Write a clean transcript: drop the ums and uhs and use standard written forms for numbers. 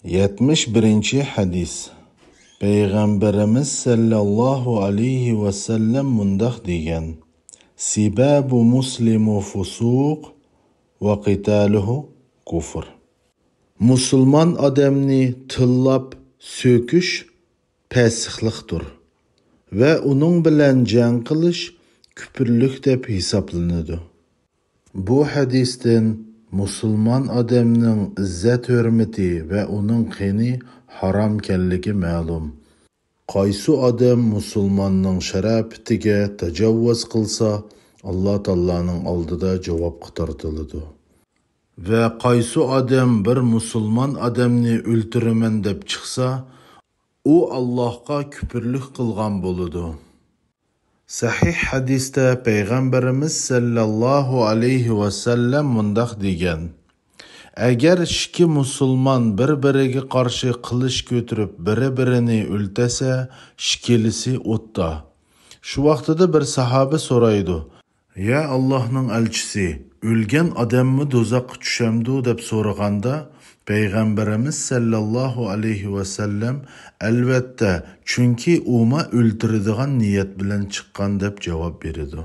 71. hadis. Peygamberimiz sallallahu aleyhi ve sellem mundaq degan: Sibabu muslimu fusuq ve qitaluhu kufr. Musulman adamni tillab söküş pəsixliqdir ve onun bilen jang qilish küpürlük deb hesaplanadi. Bu hadisden musulman adamning izzat hürmeti ve onun qini haram ekanligi ma'lum. Qaysi adam musulmonning sharafatiga tajovuz qilsa, Alloh taolaning oldida javobga tortiladi. Ve qaysi adam bir musulman adamni o'ldiraman deb chiqsa, u Allohga küpürlük qilgan bo'ladi. Sahih hadisda Peygamberimiz sallallahu aleyhi ve sellem mundaq degan: Agar ikki musulmon bir-biriga qarshi qilich ko'tarib bir-birini o'ltasa, ikkilisi o'tda. Shu vaqtida bir sahoba so'raydi: "Ya Allohning elchisi, o'lgan odammi do'zaxga tushamdi?" deb so'raganda, Peygamberimiz sallallahu aleyhi ve sellem albatta, chunki o'ma o'ltiradigan niyat bilan chiqqan deb javob berdi.